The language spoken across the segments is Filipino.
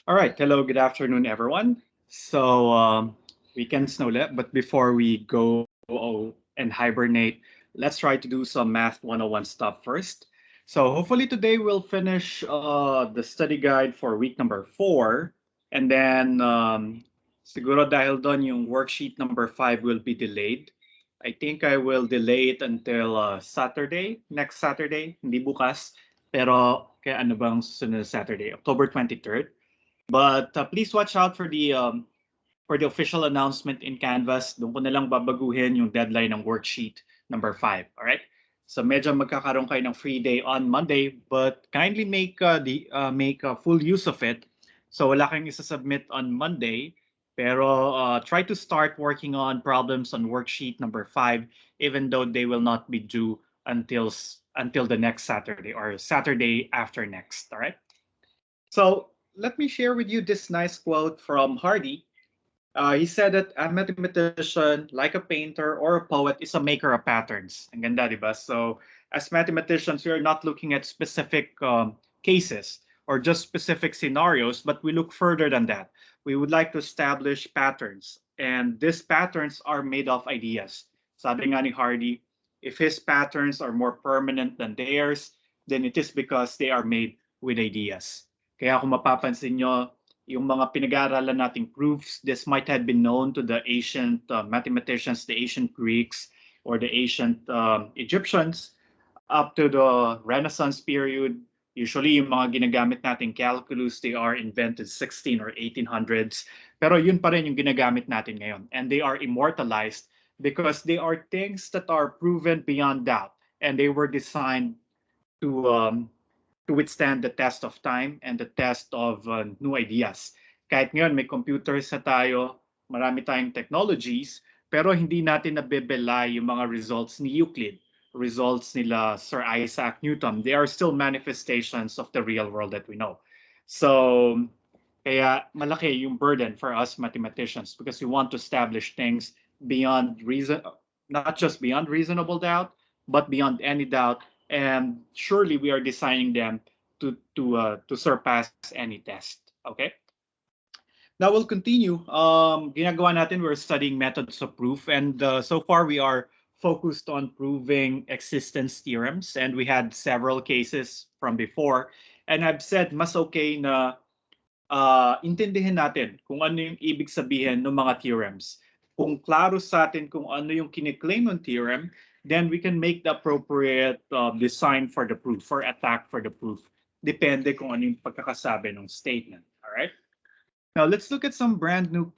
All right. Hello. Good afternoon, everyone. Weekend's no left, but before we go and hibernate, let's try to do some Math 101 stuff first. So hopefully today we'll finish the study guide for week number 4. And then siguro dahil doon yung worksheet number 5 will be delayed. I think I will delay it until Saturday, next Saturday, hindi bukas. Pero kaya ano bang susunod na Saturday? October 23rd. But please watch out for the official announcement in Canvas. Doon ko na lang babaguhin yung deadline ng worksheet number 5. All right? So medyo magkakaroon kayo ng free day on Monday, but kindly make full use of it. So wala kayong isa-submit on Monday, pero try to start working on problems on worksheet number 5, even though they will not be due until the next Saturday or Saturday after next. All right? So let me share with you this nice quote from Hardy. He said that a mathematician, like a painter or a poet, is a maker of patterns. Ang ganda, di ba? So as mathematicians, we are not looking at specific cases or just specific scenarios, but we look further than that. We would like to establish patterns. And these patterns are made of ideas. Sabi nga ni Hardy, if his patterns are more permanent than theirs, then it is because they are made with ideas. Kaya kung mapapansin nyo, yung mga pinag-aaralan nating proofs, this might have been known to the ancient mathematicians, the ancient Greeks, or the ancient Egyptians up to the Renaissance period. Usually, yung mga ginagamit nating calculus, they are invented 16 or 1800s. Pero yun pa rin yung ginagamit natin ngayon. And they are immortalized because they are things that are proven beyond doubt. And they were designed to withstand the test of time and the test of new ideas. Kahit ngayon may computers na tayo, marami tayong technologies, pero hindi natin nabebelay yung mga results ni Euclid, results nila Sir Isaac Newton. They are still manifestations of the real world that we know. So, kaya malaki yung burden for us mathematicians because we want to establish things beyond reason, not just beyond reasonable doubt, but beyond any doubt. And surely we are designing them to surpass any test. Okay. Now we'll continue. Ginagawa natin, we're studying methods of proof, and so far we are focused on proving existence theorems, and we had several cases from before. And I've said mas okay na intindihin natin kung ano yung ibig sabihin ng mga theorems. Kung klaro sa atin kung ano yung kiniklaim ng theorem, then we can make the appropriate design for the proof, for attack for the proof. Depende kung ano yung pagkakasabi ng statement. All right. Now let's look at some brand new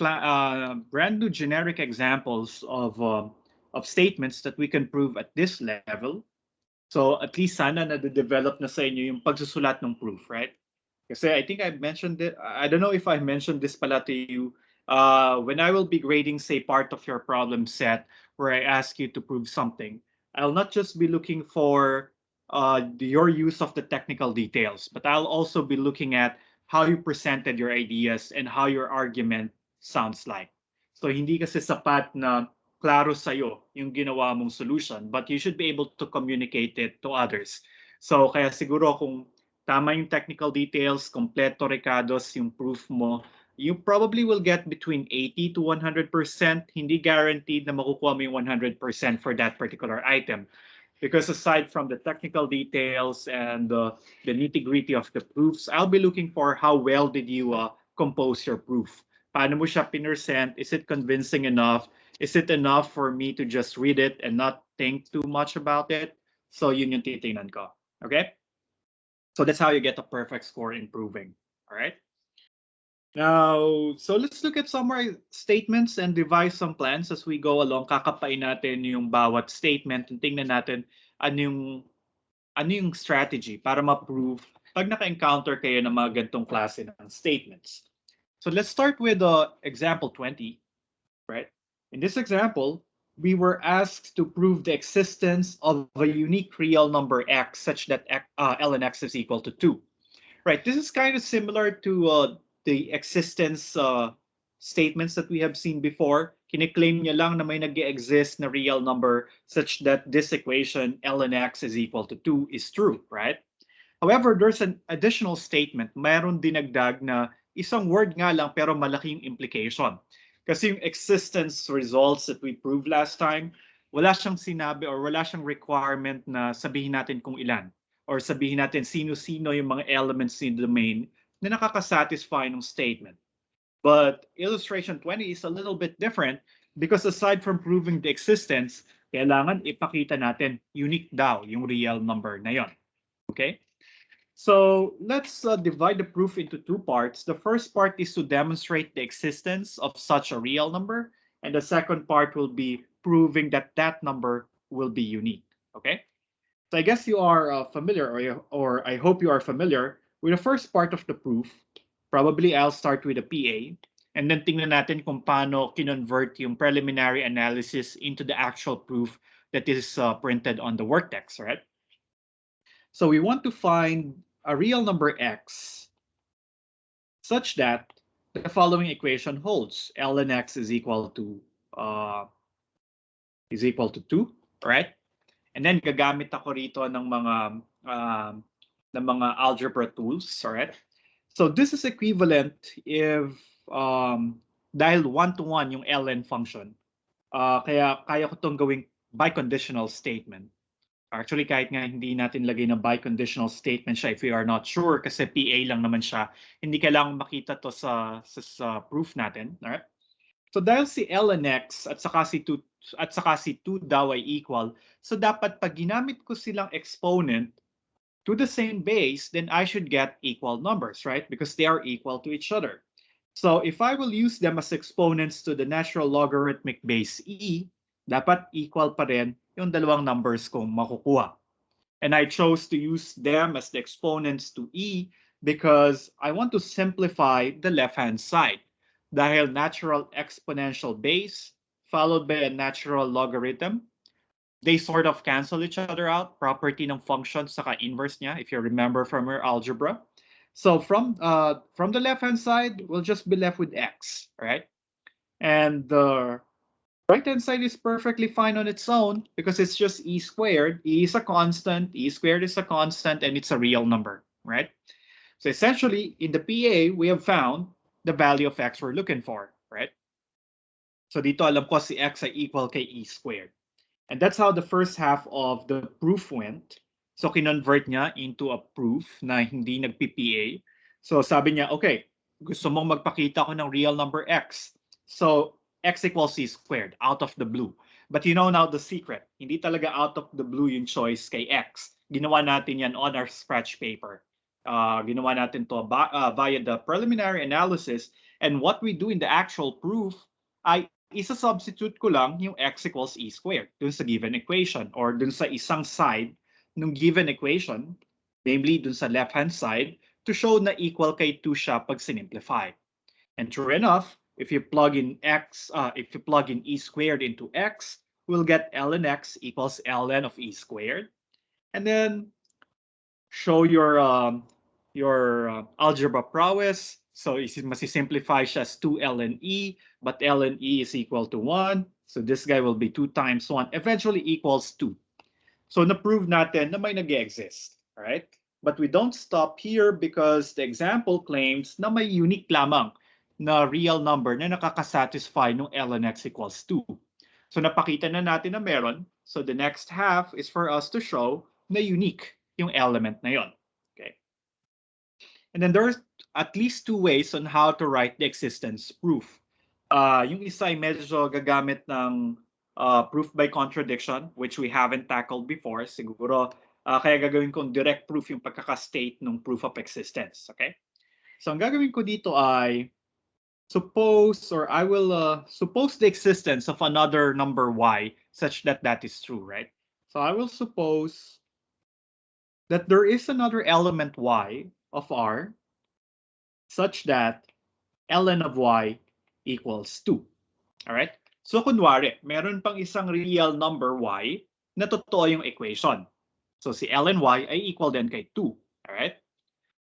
generic examples of statements that we can prove at this level. So at least sana na-develop na sa inyo yung pagsusulat ng proof, right? Kasi I think I've mentioned it. I don't know if I mentioned this pala to you. When I will be grading, say, part of your problem set where I ask you to prove something, I'll not just be looking for your use of the technical details, but I'll also be looking at how you presented your ideas and how your argument sounds like. So hindi kasi sapat na klaro sa'yo yung ginawa mong solution, but you should be able to communicate it to others. So kaya siguro kung tama yung technical details, kompleto recados yung proof mo, you probably will get between 80 to 100%. Hindi guaranteed na makukuha mo yung 100% for that particular item. Because aside from the technical details and the nitty-gritty of the proofs, I'll be looking for how well did you compose your proof. Paano mo siya pinesent? Is it convincing enough? Is it enough for me to just read it and not think too much about it? So yun yung titingnan ko. Okay? So that's how you get a perfect score in proving. All right? Now, so let's look at summary statements and devise some plans as we go along. Kakapain natin yung bawat statement and tingnan natin ano yung strategy para ma-prove pag naka-encounter kayo ng mga ganitong klase ng statements. So let's start with example 20, right? In this example, we were asked to prove the existence of a unique real number x such that ln x is equal to 2. Right, this is kind of similar to the existence statements that we have seen before. Kiniklaim niya lang na may nag-exist na real number such that this equation ln x is equal to 2 is true, right? However, there's an additional statement. Mayroon dinagdag na isang word nga lang pero malaking implication. Kasi yung existence results that we proved last time, wala siyang sinabi or wala siyang requirement na sabihin natin kung ilan or sabihin natin sino-sino yung mga elements in the domain na nakakasatisfy ng statement. But illustration 20 is a little bit different because aside from proving the existence, kailangan ipakita natin unique daw yung real number na yon. Okay? So let's divide the proof into two parts. The first part is to demonstrate the existence of such a real number, and the second part will be proving that that number will be unique. Okay? So I guess you are familiar, or I hope you are familiar with the first part of the proof. Probably I'll start with a PA, and then tingnan natin kung paano kinonvert yung preliminary analysis into the actual proof that is printed on the work text, right? So we want to find a real number x such that the following equation holds. Ln x is equal to 2, right? And then gagamit ako rito ng mga algebra tools, alright? So this is equivalent if dahil one-to-one yung ln function, kaya ko itong gawing biconditional statement. Actually, kahit nga hindi natin lagay na biconditional statement siya if we are not sure kasi PA lang naman siya, hindi kailangan makita to sa proof natin. Alright? So dahil si ln x at saka si 2 daw ay equal, so dapat pag ginamit ko silang exponent to the same base, then I should get equal numbers, right? Because they are equal to each other. So if I will use them as exponents to the natural logarithmic base e, dapat equal pa rin yung dalawang numbers kong makukuha. And I chose to use them as the exponents to e because I want to simplify the left-hand side. Dahil natural exponential base followed by a natural logarithm, they sort of cancel each other out. Property ng function saka inverse niya, if you remember from your algebra. So from the left-hand side, we'll just be left with x, right? And the right-hand side is perfectly fine on its own because it's just e squared. E is a constant, e squared is a constant, and it's a real number, right? So essentially, in the PA, we have found the value of x we're looking for, right? So dito alam ko si x ay equal kay e squared. And that's how the first half of the proof went. So kinonvert niya into a proof na hindi nag-PPA. So sabi niya, okay, gusto mong magpakita ko ng real number x. So x equals c squared out of the blue. But you know now the secret. Hindi talaga out of the blue yung choice kay x. Ginawa natin yan on our scratch paper. Ginawa natin to via the preliminary analysis. And what we do in the actual proof ay isa-substitute ko lang yung x equals e squared dun sa given equation or dun sa isang side ng given equation, namely dun sa left-hand side, to show na equal kay 2 siya pag sinimplify. And true enough, if you plug in e squared into x, we'll get ln x equals ln of e squared. And then show your algebra prowess. So masisimplify siya as 2 ln e, but ln e is equal to 1. So this guy will be 2 times 1, eventually equals 2. So na-prove natin na may nag-exist. Right? But we don't stop here because the example claims na may unique lamang na real number na nakakasatisfy ng ln x equals 2. So napakita na natin na meron. So the next half is for us to show na unique yung element na yon. Okay? And then there's at least 2 ways on how to write the existence proof. Yung isa ay medyo gagamit ng proof by contradiction, which we haven't tackled before. Siguro, kaya gagawin kong direct proof yung pagkaka-state ng proof of existence. Okay? So ang gagawin ko dito ay I will suppose the existence of another number y such that that is true, right? So I will suppose that there is another element y of r such that ln of y equals 2. Alright? So kunwari, meron pang isang real number y na totoo yung equation. So si ln y ay equal din kay 2. Alright?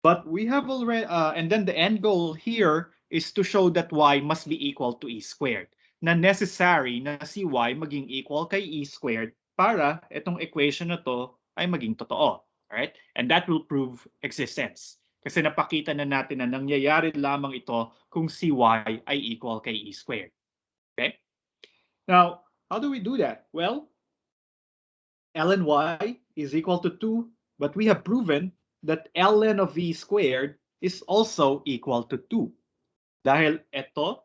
But we have already, and then the end goal here is to show that y must be equal to e squared. Na necessary na si y maging equal kay e squared para itong equation na to ay maging totoo. Alright? And that will prove existence. Kasi napakita na natin na nangyayari lamang ito kung si y ay equal kay e squared. Okay? Now, how do we do that? Well, ln y is equal to 2, but we have proven that ln of v squared is also equal to 2. Dahil ito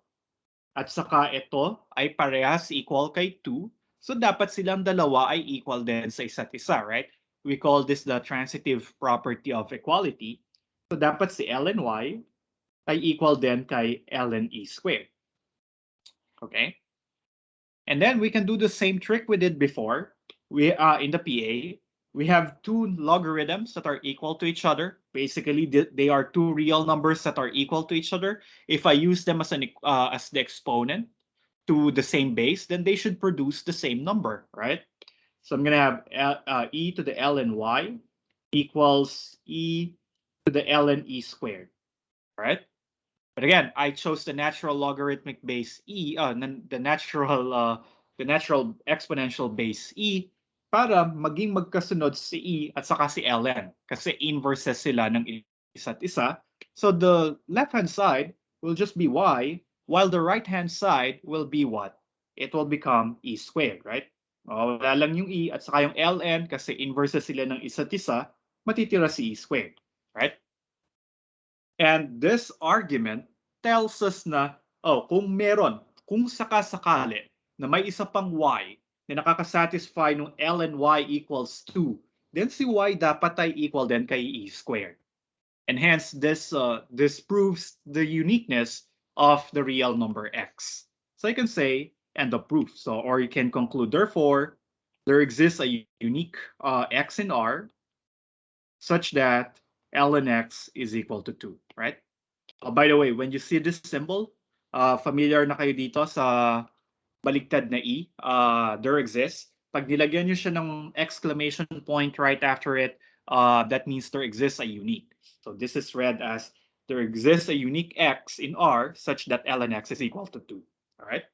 at saka ito ay parehas equal kay 2, so dapat silang dalawa ay equal din sa isa't isa, right? We call this the transitive property of equality. So dapat si ln y ay equal din kay ln e squared. Okay? And then we can do the same trick we did before. We in the PA, we have two logarithms that are equal to each other. Basically, they are two real numbers that are equal to each other. If I use them as the exponent to the same base, then they should produce the same number, right? So I'm gonna have e to the ln y equals e to the ln e squared, right? But again, I chose the natural logarithmic base e, the natural exponential base e para maging magkasunod si e at saka si ln kasi inverses sila ng isa't isa. So the left-hand side will just be y, while the right-hand side will be what? It will become e squared, right? Wala lang yung e at saka yung ln kasi inverses sila ng isa't isa, matitira si e squared, right? And this argument tells us na, kung sakasakali na may isa pang y na nakakasatisfy ng ln y equals 2, then si y dapat ay equal din kay e squared. And hence, this proves the uniqueness of the real number x. So I can say, end of proof. So, or you can conclude, therefore, there exists a unique x in R such that ln x is equal to 2, right? By the way, when you see this symbol, familiar na kayo dito sa baligtad na E, there exists. Pag nilagyan nyo siya ng exclamation point right after it, that means there exists a unique. So this is read as there exists a unique X in R such that ln X is equal to 2. All right?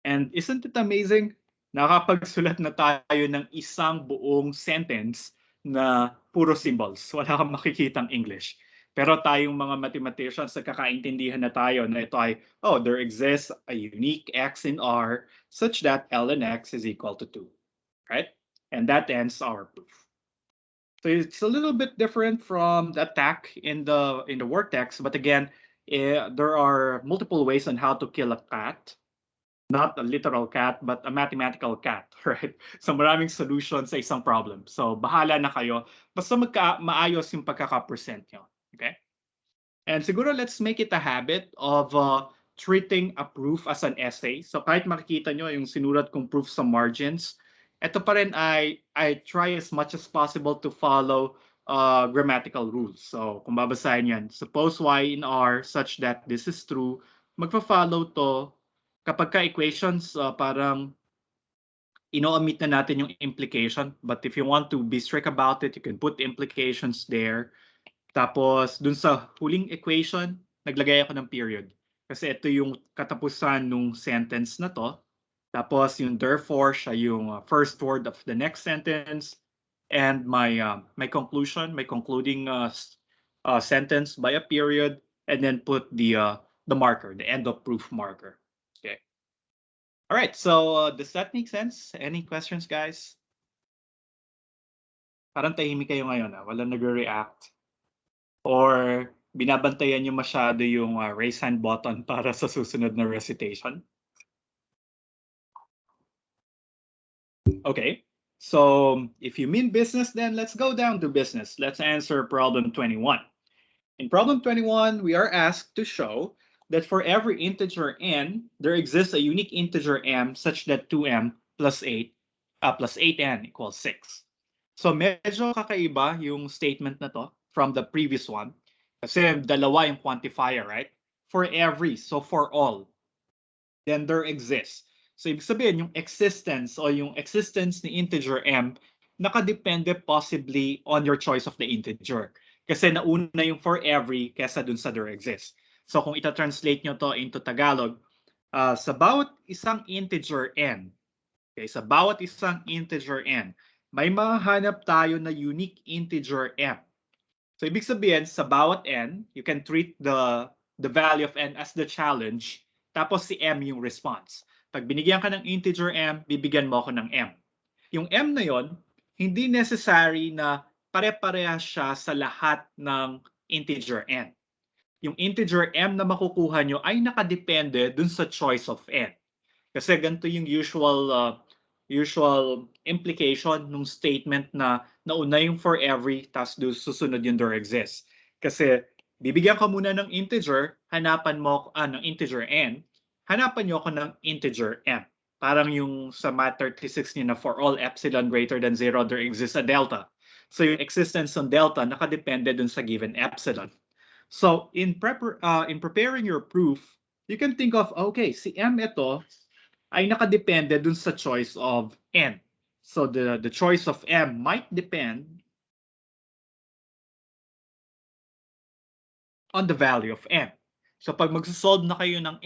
And isn't it amazing? Nakapagsulat na tayo ng isang buong sentence na puro symbols. Wala kang makikitang English. Pero tayong mga mathematicians, nagkakaintindihan na tayo na ito ay, there exists a unique x in R such that ln x is equal to 2. Right? And that ends our proof. So it's a little bit different from the attack in the word text, but again, there are multiple ways on how to kill a cat. Not a literal cat, but a mathematical cat, right? So maraming solutions sa isang problem. So bahala na kayo. Basta maayos yung pagkaka-present nyo. Okay? And siguro let's make it a habit of treating a proof as an essay. So kahit makikita nyo yung sinulat kong proof sa margins, ito pa rin I try as much as possible to follow grammatical rules. So kung babasahin yan, suppose y in R such that this is true, magpa-follow to kapag ka-equations, parang ino-omit na natin yung implication. But if you want to be strict about it, you can put implications there. Tapos, dun sa huling equation, naglagay ako ng period. Kasi ito yung katapusan ng sentence na to. Tapos, yung therefore, siya yung first word of the next sentence. And my conclusion, my concluding sentence by a period. And then put the marker, the end of proof marker. Okay. All right, so does that make sense? Any questions, guys? Parang tahimik kayo ngayon, walang nagre-react. Or binabantayan nyo masyado yung raise hand button para sa susunod na recitation? Okay, so if you mean business, then let's go down to business. Let's answer problem 21. In problem 21, we are asked to show that for every integer n, there exists a unique integer m such that 2m plus 8n equals 6. So medyo kakaiba yung statement na to from the previous one. Kasi dalawa yung quantifier, right? For every, so for all, then there exists. So ibig sabihin, yung existence ni integer m, nakadepende possibly on your choice of the integer. Kasi nauna yung for every kesa dun sa there exists. So kung ita-translate nyo to into Tagalog, sa bawat isang integer n, okay, sa bawat isang integer n, may mahanap tayo na unique integer m. So ibig sabihin, sa bawat n, you can treat the value of n as the challenge, tapos si m yung response. Pag binigyan ka ng integer m, bibigyan mo ako ng m. Yung m na yon, hindi necessary na pare-parehas siya sa lahat ng integer n. Yung integer m na makukuha nyo ay nakadepende dun sa choice of n. Kasi ganito yung usual implication ng statement na nauna yung for every, tapos susunod yung there exists. Kasi bibigyan ka muna ng integer, hanapan mo ng integer n, hanapan nyo ako ng integer m. Parang yung sa math 36 niyo na for all epsilon greater than 0, there exists a delta. So yung existence ng delta nakadepende dun sa given epsilon. So in preparing your proof, you can think of, okay, si m ito ay nakadepende dun sa choice of n. So the choice of m might depend on the value of n. So pag magsosolve na kayo ng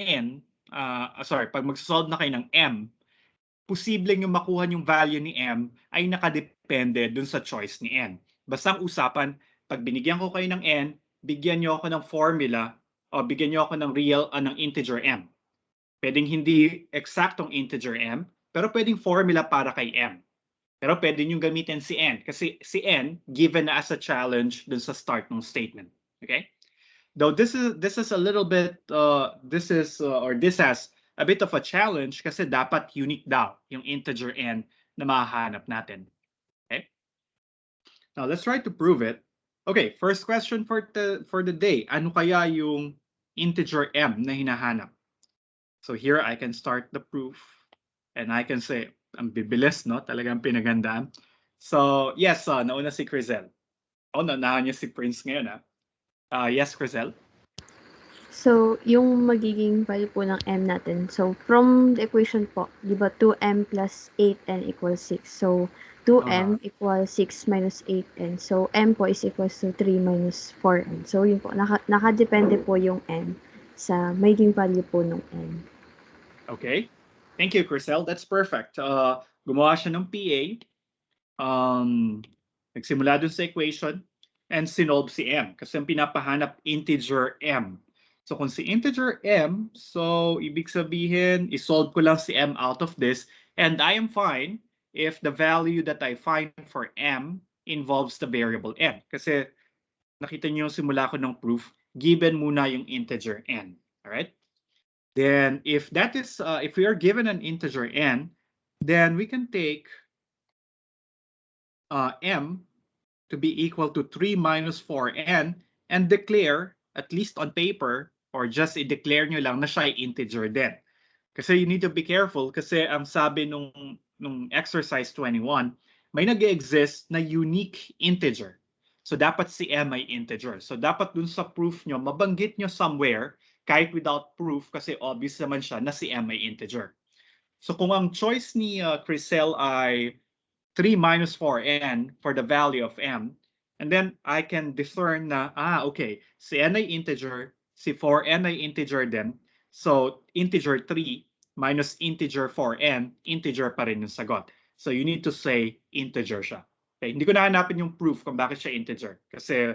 pag magsosolve na kayo ng m, posibleng yung makuha yung value ni m ay nakadepende dun sa choice ni n. Basta ang usapan, pag binigyan ko kayo ng n, bigyan nyo ako ng formula o bigyan nyo ako ng ng integer m. Pwedeng hindi eksaktong integer m, pero pwedeng formula para kay m. Pero pwede nyo gamitin si n kasi si n given na as a challenge dun sa start ng statement. Okay? Though this is a little bit this has a bit of a challenge kasi dapat unique daw yung integer n na mahahanap natin. Okay? Now let's try to prove it. Okay, first question for the day. Ano kaya yung integer m na hinahanap? So here I can start the proof and I can say, ang bibilis, no? Talagang pinagandaan. So yes, nauna si Crizel. Oh, naunahan niya si Prince ngayon, ha? Yes, Crizel? So, yung magiging value po ng m natin. So, from the equation po, di ba 2m plus 8n equals 6. So, 2m equals 6 minus 8n. So, m po is equals to 3 minus 4n. So, yun po. Nakadepende po yung m sa magiging value po ng n. Okay. Thank you, Crizel. That's perfect. Gumawa siya ng PA. Nagsimula dun sa equation and sinolve si m kasi ang pinapahanap integer m. So kung si integer m, so ibig sabihin, isolve ko lang si m out of this and I am fine if the value that I find for m involves the variable n. Kasi nakita niyo yung simula ko ng proof, given muna yung integer n. Alright? Then if that is, if we are given an integer n, then we can take m to be equal to 3 minus 4n and declare, at least on paper, or just i-declare nyo lang na siya ay integer din. Kasi you need to be careful kasi ang sabi nung exercise 21, may nag-exist na unique integer. So dapat si m ay integer. So dapat dun sa proof nyo, mabanggit nyo somewhere, kahit without proof, kasi obvious naman siya na si m ay integer. So kung ang choice ni Crisel ay 3 minus 4n for the value of m, and then I can discern na, okay, si n ay integer, si 4n ay integer din, so integer 3 minus integer 4n, integer pa rin yung sagot. So you need to say integer siya. Okay? Hindi ko nahanapin yung proof kung bakit siya integer kasi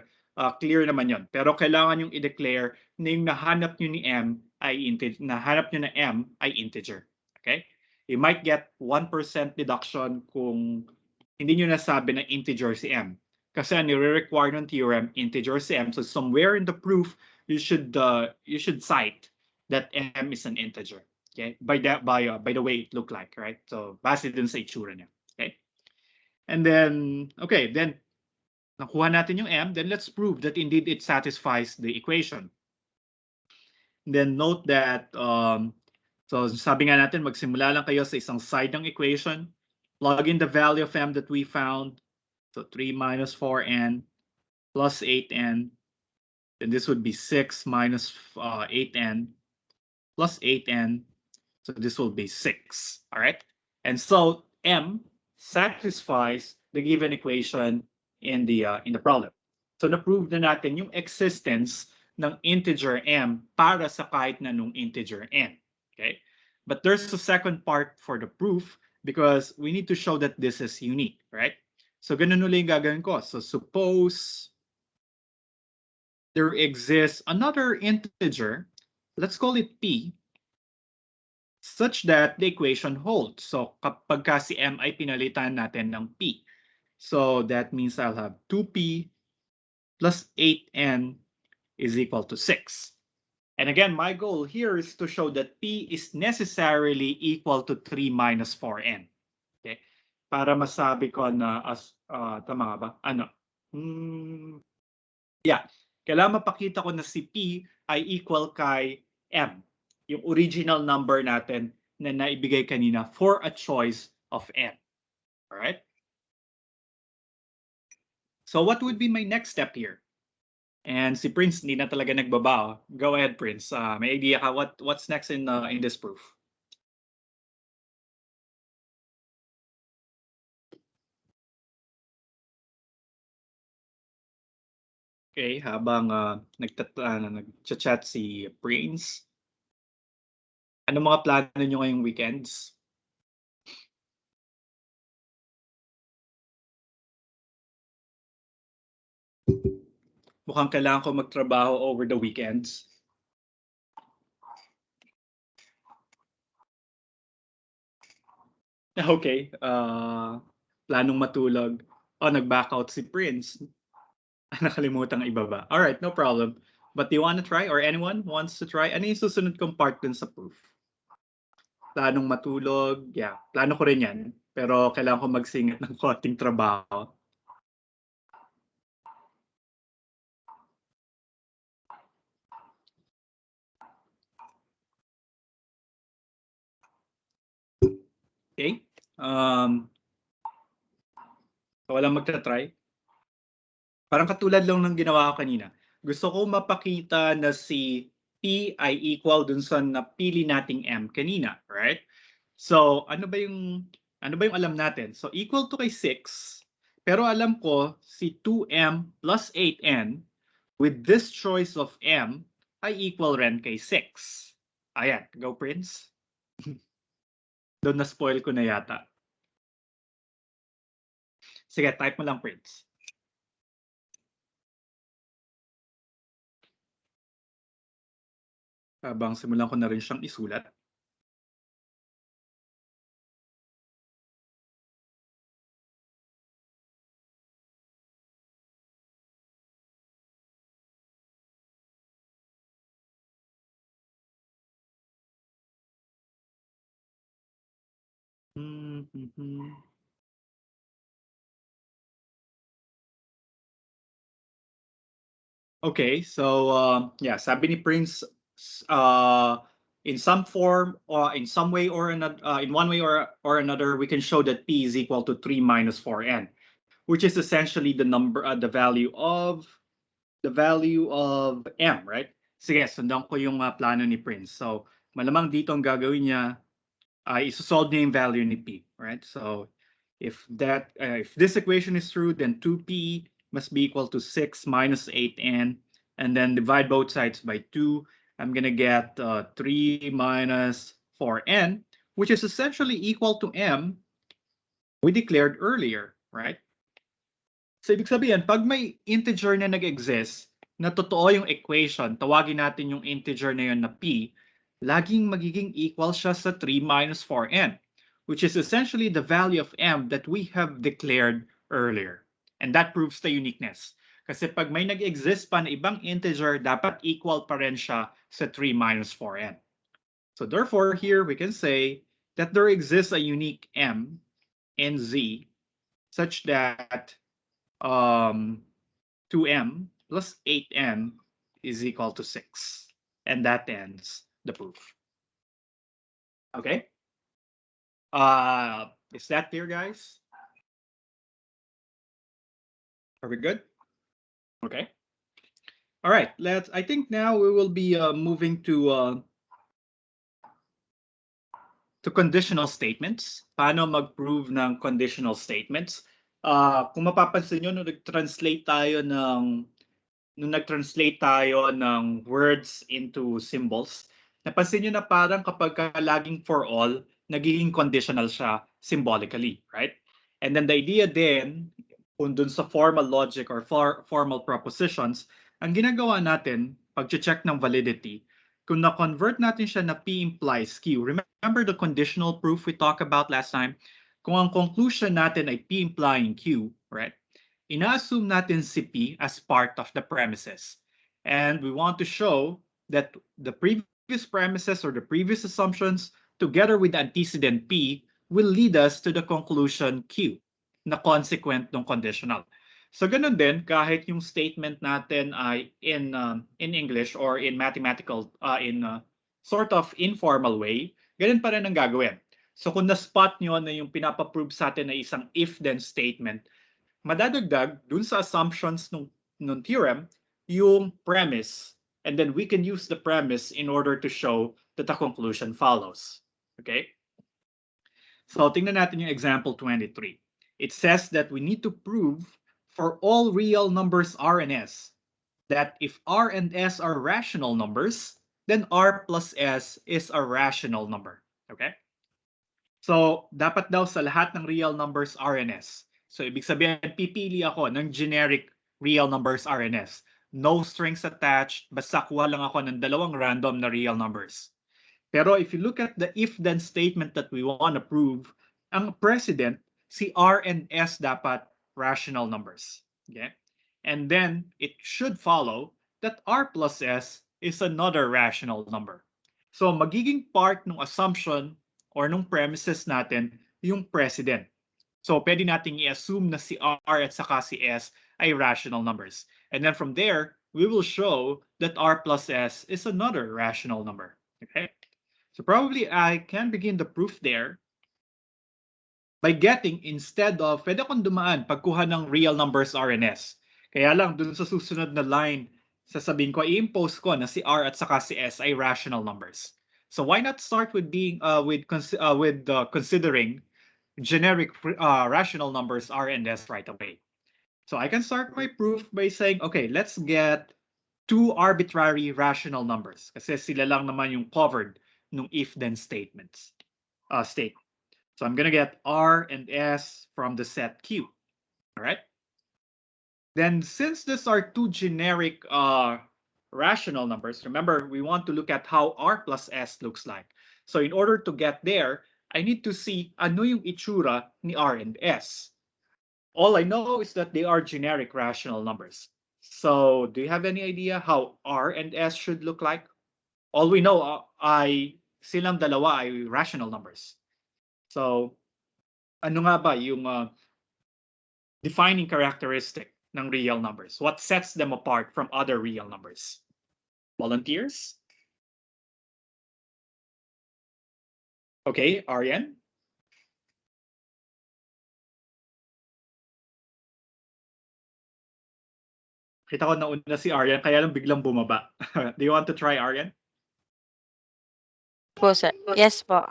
clear naman yon. Pero kailangan yung i-declare na yung nahanap nyo ni m ay integer, nahanap nyo na m ay integer. Okay? You might get 1% deduction kung hindi nyo nasabi na integer si m. Kasi ang nire-require ng theorem, integer si m. So somewhere in the proof, you should cite that m is an integer. Okay? By the way it looked like, right? So base dun sa itsura niya. Okay? And then, okay, then nakuha natin yung m, then let's prove that indeed it satisfies the equation. Then note that, so sabi nga natin, magsimula lang kayo sa isang side ng equation. Plug in the value of m that we found. So 3 minus 4n plus 8n. Then this would be 6 minus 8n plus 8n. So this will be 6. All right. And so m satisfies the given equation in the problem. So na-prove na natin yung existence ng integer m para sa kahit na nung integer n. Okay? But there's a second part for the proof because we need to show that this is unique, right? So ganun ulit yung gagawin ko. So suppose there exists another integer, let's call it p, such that the equation holds. So kapag ka si m ay pinalitan natin ng p. So that means I'll have 2p plus 8n is equal to 6. And again, my goal here is to show that p is necessarily equal to 3 minus 4n. Okay? Para masabi ko na tama ba? Ano? Yeah. Kailangan mapakita ko na si p ay equal kay m, yung original number natin na naibigay kanina for a choice of n. All right? So what would be my next step here? And si Prince hindi na talaga nagbaba. Oh. Go ahead, Prince. May idea ka what's next in this proof? Okay, habang nag-chat si Prince. Ano mga plano nyo ngayong weekends? Mukhang kailangan ko magtrabaho over the weekends. Okay. Planong matulog. Oh, nag-back out si Prince. Nakalimutan iba ba? All right, no problem. But do you want to try or anyone wants to try? Ano yung susunod kong part dun sa proof? Planong matulog. Yeah, plano ko rin yan. Pero kailangan ko magsingit ng konting trabaho. Okay. Walang magta-try. Parang katulad lang ng ginawa ko kanina. Gusto ko mapakita na si P ay equal dun sa napili nating M kanina, right? So, ano ba yung alam natin? So, equal to kay 6. Pero alam ko si 2M plus 8N with this choice of M ay equal rin kay 6. Ayan, go Prince. Doon na spoil ko na yata. Sige, type mo lang Prince. Habang simulan ko na rin siyang isulat. Okay, so yeah, sabi ni Prince, in some form or in some way or another, in one way or another, we can show that p is equal to 3 minus 4n, which is essentially the number, the value of m, right? Sige, sundan ko yung plano ni Prince. So malamang dito ang gagawin niya ay isosolve niya yung value ni p, right? So if this equation is true, then 2p must be equal to 6 minus 8n, and then divide both sides by 2. I'm going to get 3 minus 4n, which is essentially equal to m we declared earlier, right? So ibig sabihin, pag may integer na nag-exist, na totoo yung equation, tawagin natin yung integer na yun na p, laging magiging equal siya sa 3 minus 4n, which is essentially the value of m that we have declared earlier. And that proves the uniqueness. Kasi pag may nag-exist pa na ibang integer, dapat equal pa rin siya sa 3 minus 4n. So therefore, here we can say that there exists a unique m in z such that 2m plus 8n is equal to 6. And that ends the proof. Okay? Is that clear, guys? Are we good? Okay. All right. I think now we will be moving to conditional statements. Paano mag-prove ng conditional statements? Kung mapapansin nyo, nung nag-translate tayo ng words into symbols, napansin nyo na parang kapag laging for all, nagiging conditional siya symbolically, right? And then the idea din, kung dun sa formal logic or formal propositions, Ang ginagawa natin, pag-check ng validity, kung na-convert natin siya na P implies Q, remember the conditional proof we talked about last time? Kung ang conclusion natin ay P implying Q, right? Ina-assume natin si P as part of the premises. And we want to show that the previous premises or the previous assumptions together with the antecedent P will lead us to the conclusion Q na consequent ng conditional. So ganun din, kahit yung statement natin ay in English or in mathematical, in sort of informal way, ganun pa rin ang gagawin. So kung na-spot nyo na yung pinapaprove sa atin na isang if-then statement, madadagdag dun sa assumptions nung theorem yung premise. And then we can use the premise in order to show that the conclusion follows. Okay? So tingnan natin yung example 23. It says that we need to prove for all real numbers R and S that if R and S are rational numbers, then R plus S is a rational number. Okay? So, dapat daw sa lahat ng real numbers R and S. So, ibig sabihin, pipili ako ng generic real numbers R and S. No strings attached, basta kuha lang ako ng dalawang random na real numbers. Pero if you look at the if-then statement that we want to prove, ang precedent, si R and S dapat rational numbers. Okay? And then, it should follow that R plus S is another rational number. So, magiging part ng assumption or nung premises natin yung precedent. So, pwede nating i-assume na si R at saka si S ay rational numbers. And then from there, we will show that R plus S is another rational number. Okay? So probably I can begin the proof there by getting, instead of, pwede akong dumaan pagkuha ng real numbers R and S. Kaya lang, dun sa susunod na line, sasabihin ko, i-impose ko na si R at saka si S ay rational numbers. So why not start with considering generic rational numbers R and S right away? So I can start my proof by saying, okay, let's get two arbitrary rational numbers kasi sila lang naman yung covered nung if-then statements. So I'm going to get R and S from the set Q. All right. Then since these are two generic rational numbers, remember we want to look at how R plus S looks like. So in order to get there, I need to see ano yung itsura ni R and S. All I know is that they are generic rational numbers. So do you have any idea how R and S should look like? All we know ay silang dalawa ay rational numbers. So ano nga ba yung defining characteristic ng real numbers? What sets them apart from other real numbers? Volunteers? Okay, Aryan? Kita ko nauna si Aryan, kaya lang biglang bumaba. Do you want to try, Aryan? Po, sir. Yes po.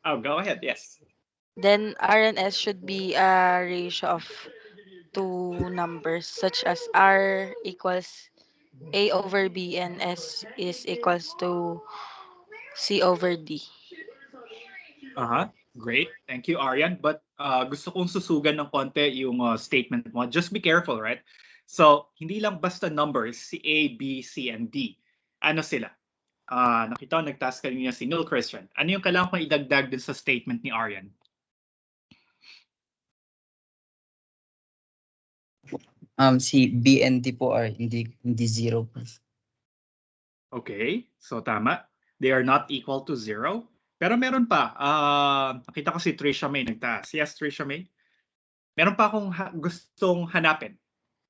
Oh, go ahead, yes. Then R and S should be a ratio of two numbers such as R equals A over B and S is equals to C over D. Uh-huh. Great. Thank you, Aryan. But gusto kong susugan ng konti yung statement mo. Just be careful, right? So, hindi lang basta numbers, si A, B, C, and D. Ano sila? Nakita ko nag-task kanina si Neil Christian. Ano yung kailangan kong idagdag din sa statement ni Aryan? Si B and D po are hindi zero po. Okay, so tama. They are not equal to 0. Pero meron pa. Nakita ko si Trisha May nagtaas. Yes, Trisha May? Meron pa akong gustong hanapin.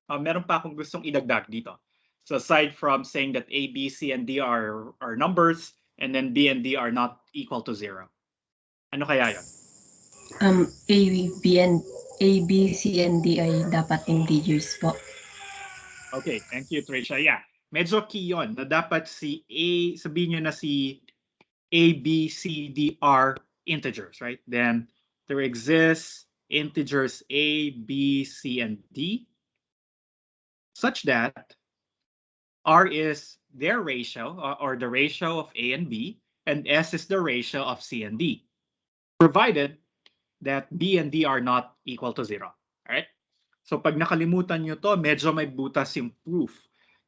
Meron pa akong gustong idagdag dito. So aside from saying that A, B, C, and D are numbers, and then B and D are not equal to 0. Ano kaya yun? A, B, C, and D ay dapat integers po. Okay, thank you, Trisha. Yeah, medyo key yun na dapat si A, sabihin nyo na si A, B, C, D are integers, right? Then there exists integers A, B, C, and D such that R is their ratio or the ratio of A and B, and S is the ratio of C and D, provided that B and D are not equal to 0. All right? So pag nakalimutan nyo to, medyo may butas yung proof.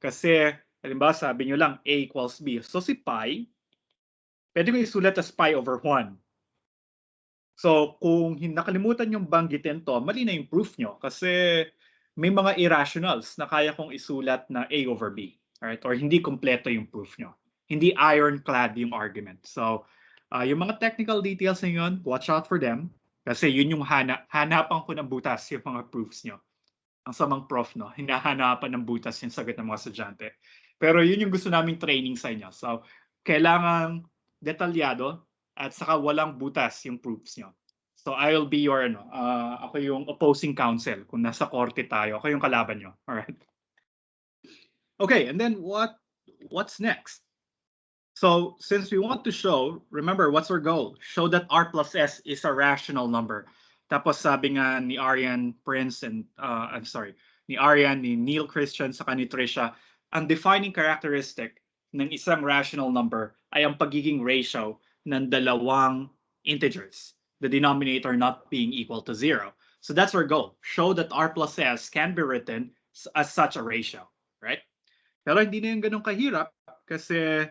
Kasi, halimbawa, sabi nyo lang A equals B. So si pi, pwede ko isulat as pi over 1. So kung nakalimutan yung banggitin to, mali na yung proof nyo. Kasi may mga irrationals na kaya kong isulat na A over B. Alright? Or hindi kompleto yung proof nyo. Hindi ironclad yung argument. So yung mga technical details na yun, watch out for them. Kasi yun yung hanapan ko ng butas yung mga proofs nyo. Ang samang prof, no? Hinahanapan ng butas yung sagot ng mga estudyante. Pero yun yung gusto naming training sa inyo. So, kailangan detalyado at saka walang butas yung proofs nyo. So, I will be your, ako yung opposing counsel. Kung nasa korte tayo, ako yung kalaban nyo. Alright? Okay, and then what's next? So, since we want to show, remember, what's our goal? Show that R plus S is a rational number. Tapos sabi nga ni Arian Prince and, I'm sorry, ni Arian, ni Neil Christian, sa ni Tricia, ang defining characteristic ng isang rational number ay ang pagiging ratio ng dalawang integers, the denominator not being equal to 0. So that's our goal. Show that R plus S can be written as such a ratio, right? Pero hindi na yung ganun kahirap kasi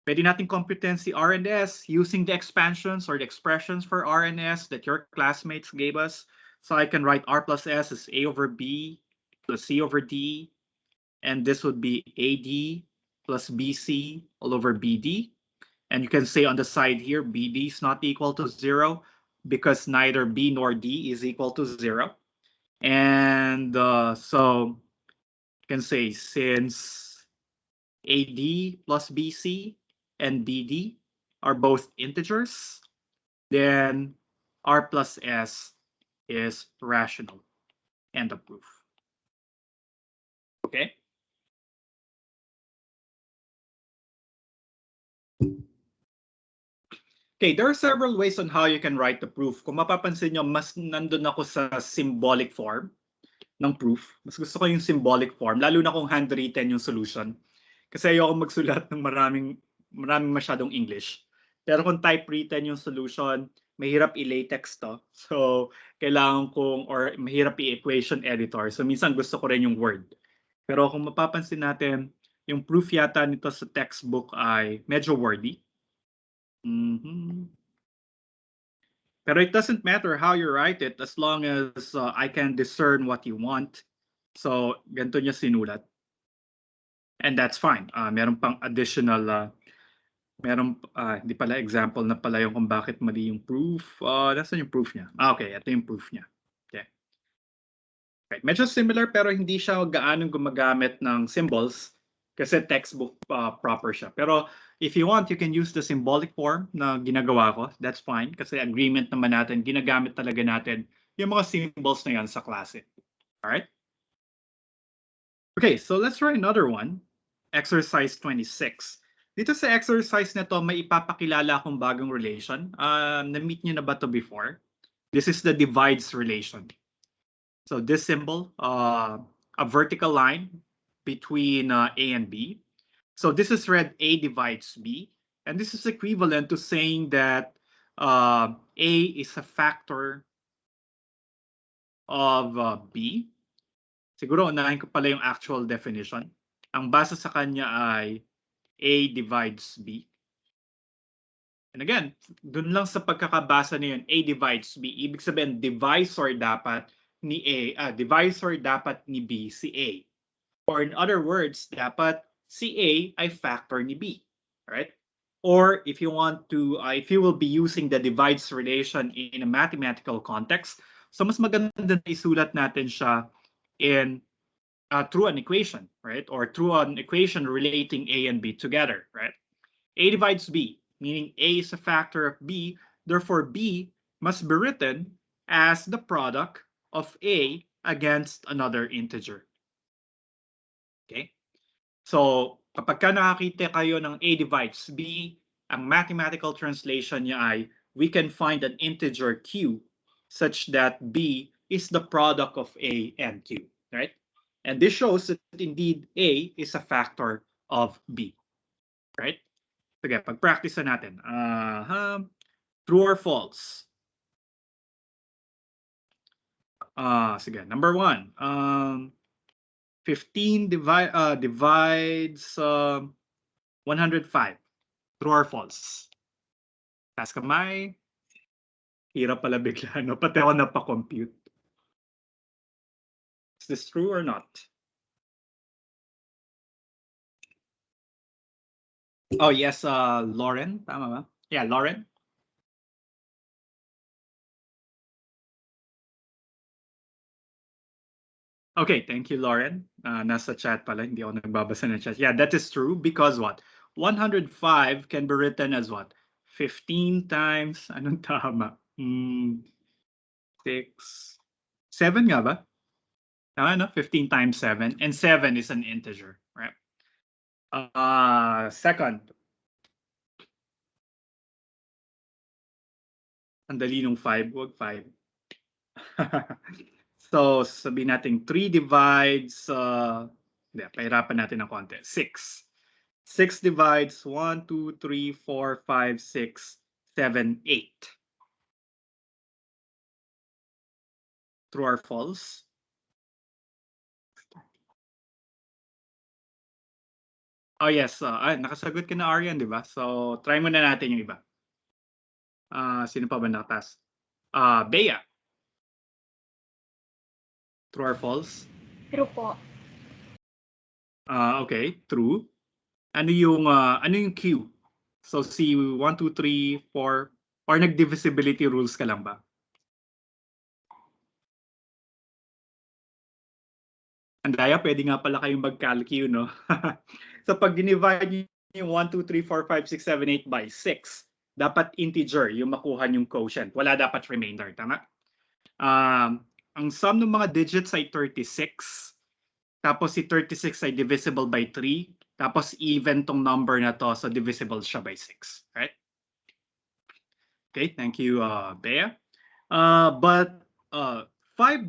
pwede natin compute si R and S using the expansions or the expressions for R and S that your classmates gave us. So I can write R plus S as A over B plus C over D. And this would be AD plus BC all over BD. And you can say on the side here, BD is not equal to 0 because neither B nor D is equal to 0. And so you can say since AD plus BC and BD are both integers, then R plus S is rational. End of proof. Okay? Okay, there are several ways on how you can write the proof. Kung mapapansin nyo, mas nandun ako sa symbolic form ng proof. Mas gusto ko yung symbolic form, lalo na kung handwritten yung solution. Kasi ayoko magsulat ng maraming masyadong English. Pero kung typewritten yung solution, mahirap i-latex to. So, kailangan kong, or mahirap i-equation editor. So, minsan gusto ko rin yung Word. Pero kung mapapansin natin, yung proof yata nito sa textbook ay medyo wordy. Pero it doesn't matter how you write it as long as I can discern what you want. So, ganito niya sinulat. And that's fine. Meron pang additional, hindi pala example na pala yung kung bakit mali yung proof. Nasaan yung proof niya? Okay, ito yung proof niya. Okay. Right. Medyo similar pero hindi siya gaanong gumagamit ng symbols kasi textbook proper siya. Pero if you want, you can use the symbolic form na ginagawa ko. That's fine kasi agreement naman natin, ginagamit talaga natin yung mga symbols na yan sa klase. Alright? Okay, so let's try another one. Exercise 26. Dito sa exercise na to, may ipapakilala akong bagong relation. Na-meet nyo na ba to before? This is the divides relation. So this symbol, a vertical line between A and B. So this is read A divides B. And this is equivalent to saying that A is a factor of B. Siguro unahin ko pala yung actual definition. Ang base sa kanya ay A divides B. And again, dun lang sa pagkakabasa na yun, A divides B. Ibig sabihin, divisor dapat ni divisor dapat ni B si A. Or in other words, dapat si A ay factor ni B. Right? Or if you want to, if you will be using the divides relation in a mathematical context, so mas maganda na isulat natin siya in through an equation, right? Or through an equation relating A and B together, right? A divides B, meaning A is a factor of B, therefore B must be written as the product of A against another integer. Okay? So, kapag ka nakakita kayo ng A divides B, ang mathematical translation niya ay, we can find an integer Q such that B is the product of A and Q, right? And this shows that indeed A is a factor of B, right? Sige, pag-practice natin. True or false? Sige, number 1. 15 divides 105. True or false? Taas kamay. Hirap pala bigla, no? Pati ako napakompute. Is this true or not? Oh, yes, Lauren. Tama ba? Yeah, Lauren. Okay, thank you, Lauren. Nasa chat pala, hindi ako nagbabasa ng chat. Yeah, that is true because what? 105 can be written as what? 15 times, anong tama? 6, 7 nga ba? Tama, no? 15 times 7. And 7 is an integer, right? Second. Ang dali nung 5, wag 5. So, sabihin natin 3 divides, hindi, pahirapan natin ng konti. 6. 6 divides 1, 2, 3, 4, 5, 6, 7, 8. True or false? Oh yes, nakasagot ka na Aryan, di ba? So, try muna natin yung iba. Sino pa ba nakatas? Bea. True or false? True po. Okay, true. Ano yung Q? So, si 1, 2, 3, 4, or nag-divisibility rules ka lang ba? Andaya, pwede nga pala kayong mag-calcu, no? So, pag dinivide niyo yung 1, 2, 3, 4, 5, 6, 7, 8 by 6, dapat integer yung makuha yung quotient. Wala dapat remainder, tama? Ang sum ng mga digits ay 36. Tapos si 36 ay divisible by 3. Tapos even tong number na to, so divisible siya by 6. Right? Okay, thank you, Bea. But 5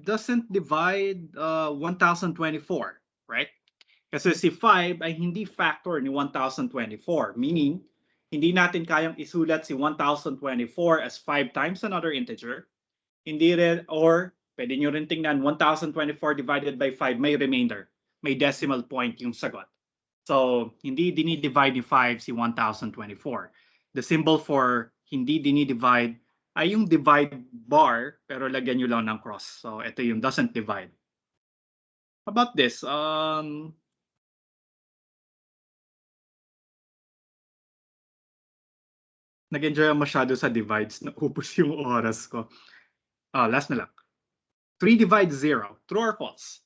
doesn't divide 1024, right? Kasi si 5 ay hindi factor ni 1024, meaning hindi natin kayang isulat si 1024 as 5 times another integer. Hindi rin, or pwede nyo rin tingnan 1024 divided by 5, may remainder. May decimal point yung sagot. So, hindi dinidivide ni 5 si 1024. The symbol for hindi dinidivide ay yung divide bar, pero lagyan nyo lang ng cross. So, ito yung doesn't divide. How about this? Nag-enjoy masyado sa divides. Naubos yung oras ko. Last na lang. 3 divides 0. True or false?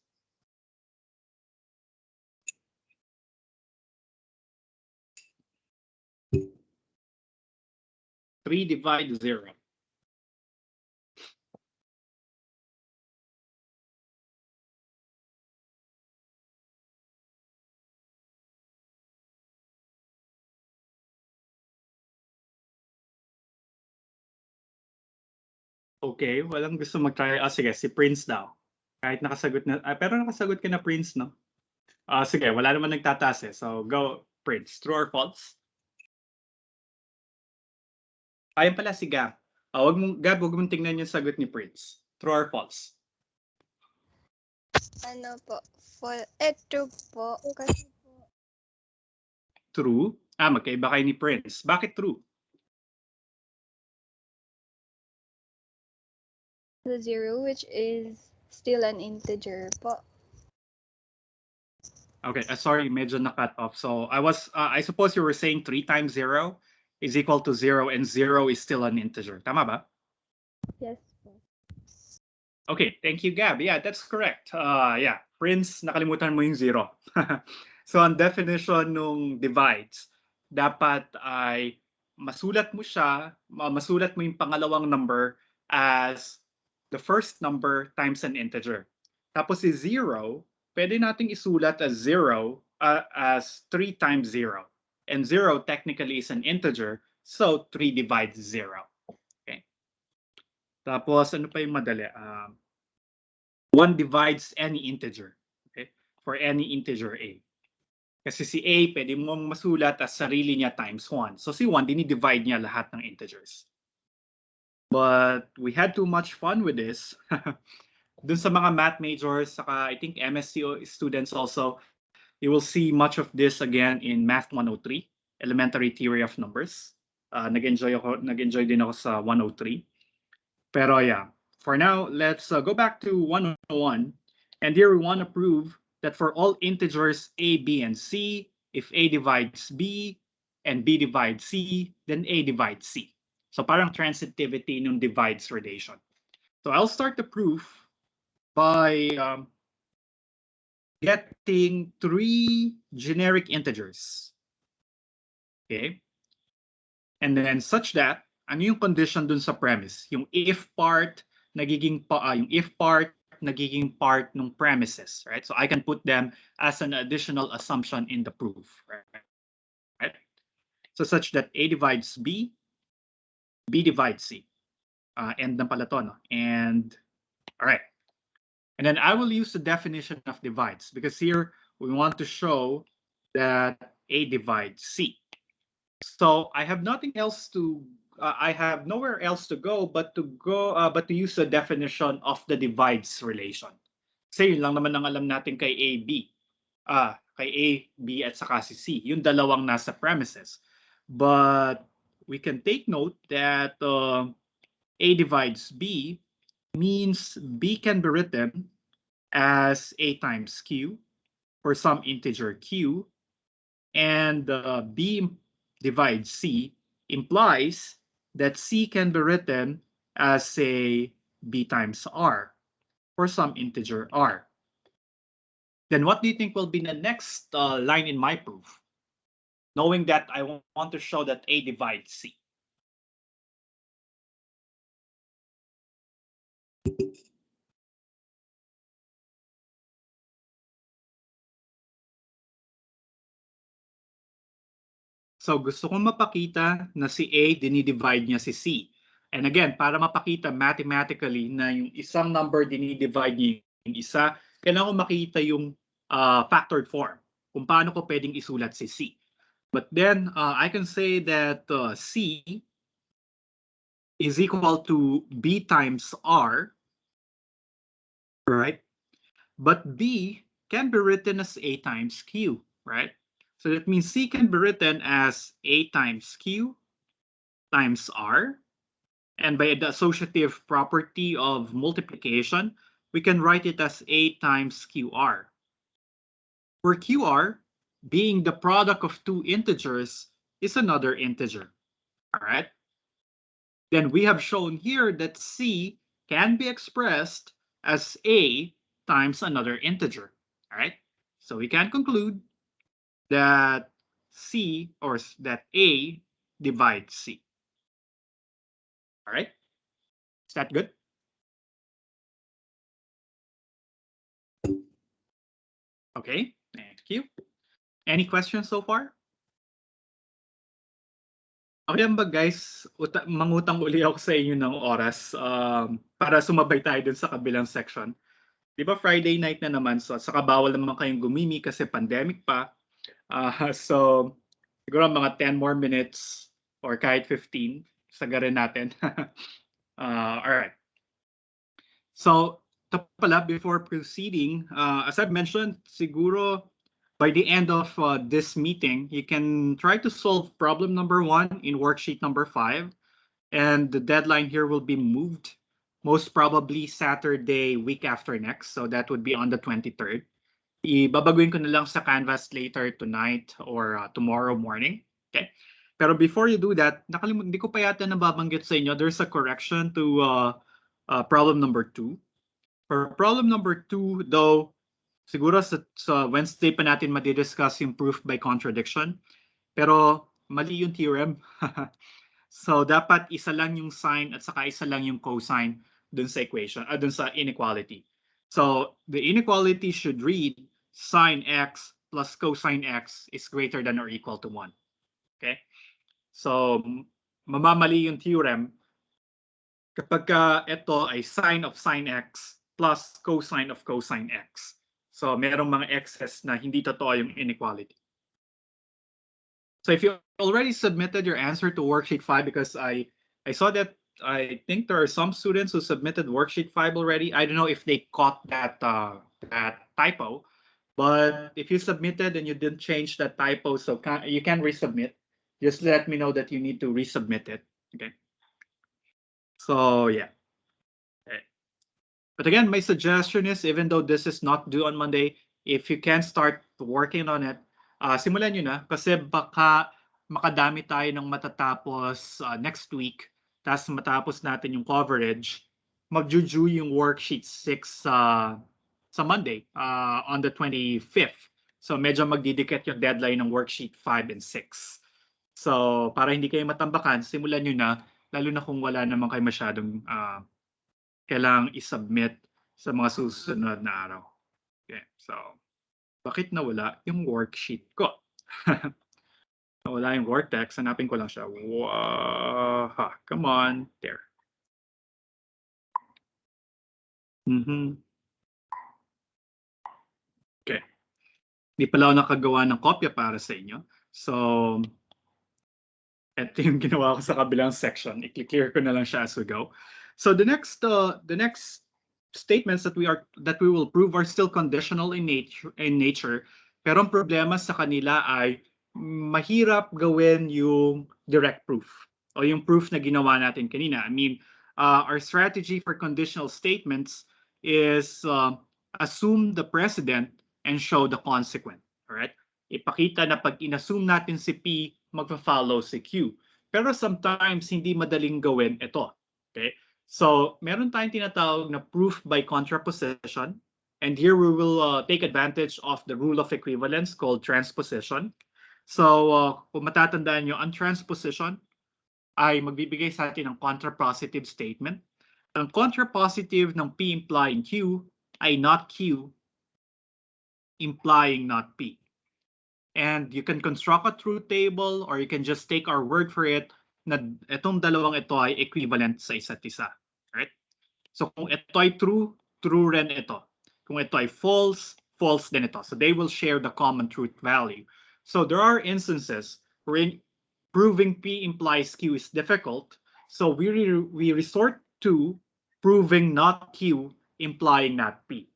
Three divide 0. Okay, walang gusto mag-try. Sige, si Prince daw. Kahit nakasagot na, pero nakasagot ka na Prince, no? Sige, wala naman nagtataas eh. So, go, Prince. True or false? Ayun pala si Gab. Gab, wag mong tingnan yung sagot ni Prince. True or false? Ano po? True po. Kasi True? Magkaiba kayo ni Prince. Bakit true? the 0, which is still an integer po. Okay, sorry, medyo na-cut off. So, I suppose you were saying 3 times 0 is equal to 0 and 0 is still an integer. Tama ba? Yes po. Okay, thank you, Gab. Yeah, that's correct. Yeah, Prince, nakalimutan mo yung 0. So, ang definition nung divides, dapat ay masulat mo yung pangalawang number as the first number times an integer. Tapos si 0, pwede nating isulat as 0 as 3 times 0. And 0 technically is an integer, so 3 divides 0. Okay. Tapos ano pa yung madali? 1 divides any integer. Okay? For any integer a. Kasi si a, pwede mong masulat as sarili niya times 1. So si 1, dinidivide niya lahat ng integers. But we had too much fun with this. dun sa mga math majors, saka I think MSc students also, you will see much of this again in Math 103, Elementary Theory of Numbers. Nag-enjoy din ako sa 103. Pero yeah, for now, let's go back to 101. And here we want to prove that for all integers A, B, and C, if A divides B and B divides C, then A divides C. So parang transitivity nung divides relation. So I'll start the proof by getting three generic integers. Okay? And then such that, ano yung condition dun sa premise? Yung if part, nagiging nung premises, right? So I can put them as an additional assumption in the proof, right? So such that A divides B, B divides C. And ng pala to, no? And, all right. And then I will use the definition of divides because here we want to show that A divides C. So I have nothing else to I have nowhere else to go but to use the definition of the divides relation. Kasi yun lang naman ang alam natin kay A, B. Kay A, B at saka si C. Yung dalawang nasa premises. But we can take note that A divides B means B can be written as A times Q for some integer Q, and B divides C implies that C can be written as, say, B times R for some integer R. Then what do you think will be the next line in my proof? Knowing that I want to show that A divides C. So gusto kong mapakita na si A dinidivide niya si C. And again, para mapakita mathematically na yung isang number dinidivide niya yung isa, kailangan ko makita yung factored form, kung paano ko pwedeng isulat si C. But then I can say that C is equal to B times R, right? But B can be written as A times Q, right? So that means C can be written as A times Q times R. And by the associative property of multiplication, we can write it as A times QR. Where QR, being the product of two integers, is another integer. All right. Then we have shown here that C can be expressed as A times another integer. All right. So we can conclude that C or that A divides C. All right. Is that good? Okay, thank you. Any questions so far? Okay lang ba guys, mangutang uli ako sa inyo ng oras para sumabay tayo dun sa kabilang section. Di ba Friday night na naman, so saka bawal naman kayong gumimi kasi pandemic pa. So siguro mga 10 more minutes or kahit 15, sagarin natin. Alright. So pala, before proceeding, as I've mentioned, siguro by the end of this meeting, you can try to solve problem number 1 in worksheet number 5. And the deadline here will be moved most probably Saturday week after next. So that would be on the 23rd. Ibabaguhin ko na lang sa Canvas later tonight or tomorrow morning. Okay. Pero before you do that, hindi ko pa yata nababanggit sa inyo, there's a correction to problem number 2. For problem number 2, though, siguro sa Wednesday pa natin madidiscuss yung proof by contradiction. Pero mali yung theorem. So dapat isa lang yung sine at saka isa lang yung cosine dun sa equation, dun sa inequality. So the inequality should read sine x plus cosine x is greater than or equal to 1. Okay? So mamamali yung theorem kapag ito ay sine of sine x plus cosine of cosine x. So merong mga x's na hindi totoo yung inequality. So if you already submitted your answer to worksheet 5, because I saw that I think there are some students who submitted worksheet 5 already. I don't know if they caught that that typo, but if you submitted and you didn't change that typo, so you can resubmit. Just let me know that you need to resubmit it. Okay. So yeah. Okay. But again, my suggestion is, even though this is not due on Monday, if you can start working on it, simulan nyo na kasi baka makadami tayo ng matatapos next week, tapos matapos natin yung coverage, magjuju yung worksheet 6 sa Monday on the 25th. So medyo magdidikit yung deadline ng worksheet 5 and 6. So para hindi kayo matambakan, simulan nyo na, lalo na kung wala naman kayo masyadong kailangang i-submit sa mga susunod na araw. Okay, so bakit nawala yung worksheet ko? Nawala yung vortex, hanapin ko lang siya. Come on, there. Okay. Hindi pala ako nakagawa ng kopya para sa inyo. So, ito yung ginawa ko sa kabilang section. I-clear ko na lang siya as we go. So the next statements that we will prove are still conditional in nature. Pero ang problema sa kanila ay mahirap gawin yung direct proof o yung proof na ginawa natin kanina. I mean, our strategy for conditional statements is assume the precedent and show the consequent. All right? Ipakita na pag inassume natin si P, magpa-follow si Q. Pero sometimes hindi madaling gawin ito. Okay? So, meron tayong tinatawag na proof by contraposition. And here we will take advantage of the rule of equivalence called transposition. So, kung matatandaan nyo, ang transposition ay magbibigay sa atin ng contrapositive statement. Ang contrapositive ng P implying Q ay not Q implying not P. And you can construct a truth table or you can just take our word for it na itong dalawang ito ay equivalent sa isa't isa. Right? So kung ito ay true, true rin ito. Kung ito ay false, false din ito. So they will share the common truth value. So there are instances wherein proving P implies Q is difficult. So we resort to proving not Q implying not P.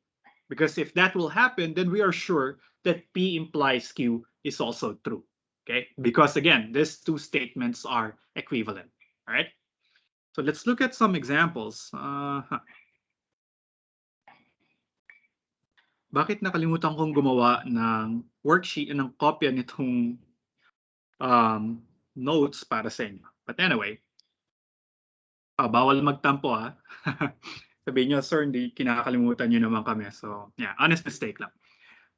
Because if that will happen, then we are sure that P implies Q is also true. Okay? Because again, these two statements are equivalent. All right? So let's look at some examples. Bakit nakalimutan kong gumawa ng worksheet, ng kopya nitong notes para sa inyo? But anyway, bawal magtampo ha. Sabihin nyo, sir, hindi kinakalimutan nyo naman kami. So yeah, honest mistake lang.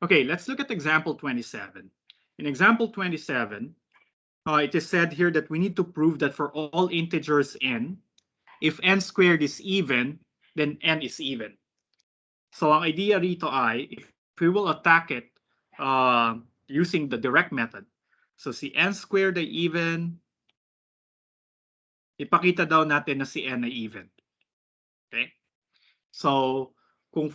Okay, let's look at example 27. In example 27, it is said here that we need to prove that for all integers n, if n squared is even, then n is even. So ang idea rito ay, if we will attack it using the direct method, so si n squared ay even, ipakita daw natin na si n ay even. Okay? So kung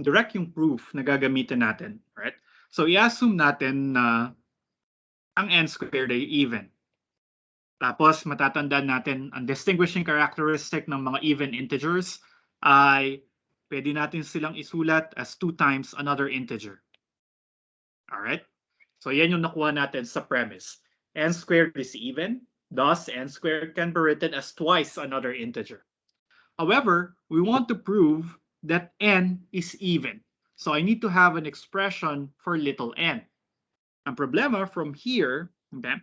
direct yung proof na gagamitin natin, right? So i-assume natin na ang n squared ay even. Tapos matatandaan natin ang distinguishing characteristic ng mga even integers ay pwede natin silang isulat as 2 times another integer. Alright? So yan yung nakuha natin sa premise. N squared is even, thus n squared can be written as twice another integer. However, we want to prove that n is even. So I need to have an expression for little n. Ang problema from here, okay,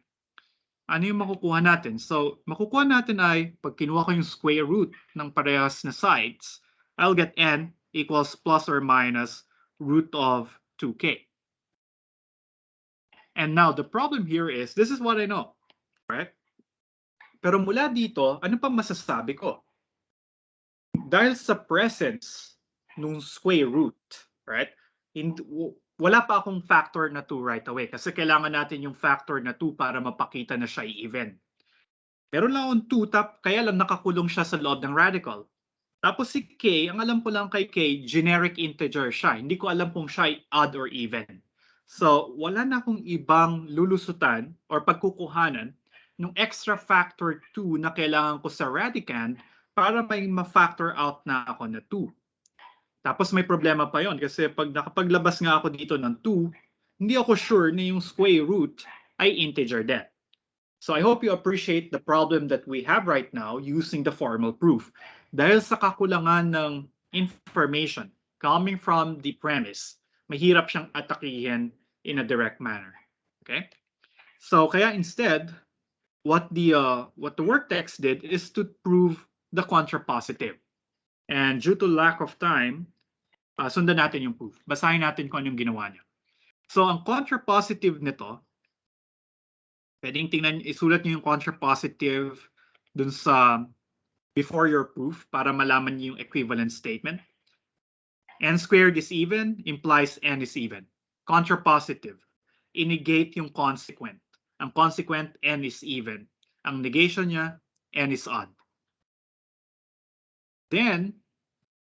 ano yung makukuha natin? So, makukuha natin ay, pag kinuha ko yung square root ng parehas na sides, I'll get n equals plus or minus root of 2k. And now, the problem here is, this is what I know, right? Pero mula dito, ano pang masasabi ko? Dahil sa presence nung square root, right? Wala pa akong factor na 2 right away kasi kailangan natin yung factor na 2 para mapakita na siya even. Meron lang akong 2 kaya lang nakakulong siya sa loob ng radical. Tapos si k, ang alam ko lang kay k, generic integer siya. Hindi ko alam kung siya ay odd or even. So wala na akong ibang lulusutan or pagkukuhanan yung extra factor 2 na kailangan ko sa radicand para may ma-factor out na ako na 2. Tapos may problema pa yon kasi pag nakapaglabas nga ako dito ng 2, hindi ako sure na yung square root ay integer din. So I hope you appreciate the problem that we have right now using the formal proof. Dahil sa kakulangan ng information coming from the premise, mahirap siyang atakihin in a direct manner. Okay? So kaya instead, what the work text did is to prove the contrapositive. And due to lack of time, sundan natin yung proof. Basahin natin kung anong ginawa niya. So ang contrapositive nito, pwedeng tingnan, isulat niyo yung contrapositive dun sa before your proof para malaman niyo yung equivalent statement. N squared is even implies n is even. Contrapositive, i-negate yung consequent. Ang consequent, n is even. Ang negation niya, n is odd. Then,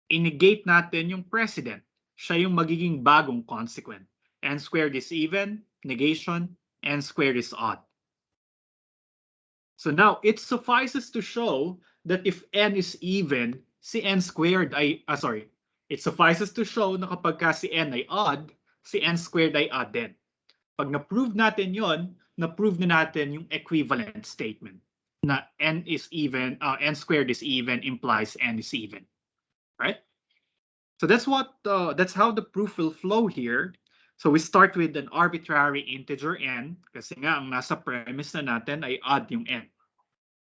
i-negate natin yung precedent. Siya yung magiging bagong consequent. N squared is even, negation, n squared is odd. So now, it suffices to show that if n is even, si n squared ay, it suffices to show na kapag ka si n ay odd, si n squared ay odd din. Pag na-prove natin yon, na-prove na natin yung equivalent statement na n is even, n squared is even implies n is even, right? So that's how the proof will flow here. So we start with an arbitrary integer n kasi nga ang nasa premise na natin ay odd yung n.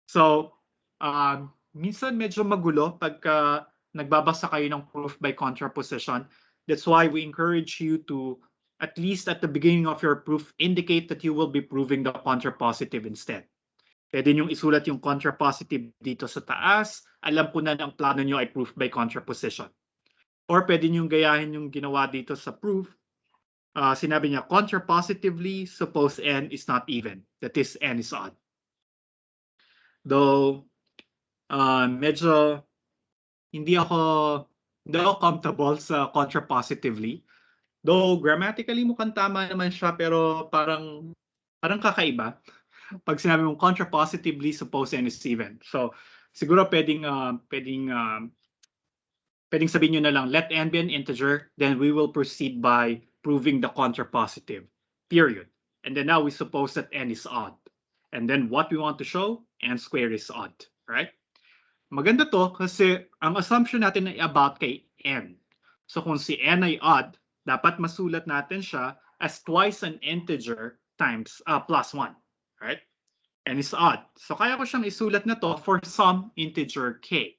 So minsan medyo magulo pagka nagbabasa kayo ng proof by contraposition. That's why we encourage you to, at least at the beginning of your proof, indicate that you will be proving the contrapositive instead. Pwede niyong isulat yung contrapositive dito sa taas. Alam ko na ang plano niyo ay proof by contraposition. Or pwede niyong gayahin yung ginawa dito sa proof. Sinabi niya, contrapositively, suppose n is not even. That is, n is odd. Though, medyo hindi ako comfortable sa contrapositively. Though grammatically mukhang tama naman siya, pero parang kakaiba. Pag sinabi mong contrapositively, suppose n is even. So siguro pwedeng sabihin nyo na lang, let n be an integer, then we will proceed by proving the contrapositive, period. And then now we suppose that n is odd. And then what we want to show, n squared is odd, right? Maganda to kasi ang assumption natin ay about kay n. So kung si n ay odd, dapat masulat natin siya as twice an integer times plus 1, right? And is odd. So kaya ko siyang isulat na to for some integer k.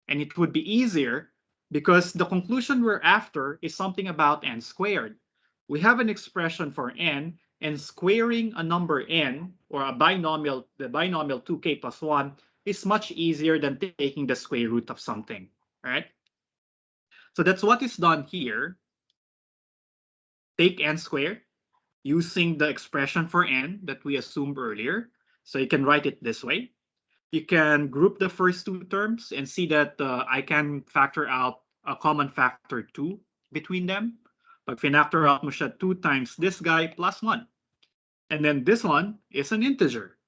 And it would be easier because the conclusion we're after is something about n squared. We have an expression for n, and squaring a number n, or a binomial, the binomial 2k plus 1, is much easier than taking the square root of something, right? So that's what is done here. Take n squared using the expression for n that we assumed earlier. So you can write it this way. You can group the first two terms and see that I can factor out a common factor 2 between them. Pag finactor out mo siya 2 times this guy plus 1. And then this one is an integer.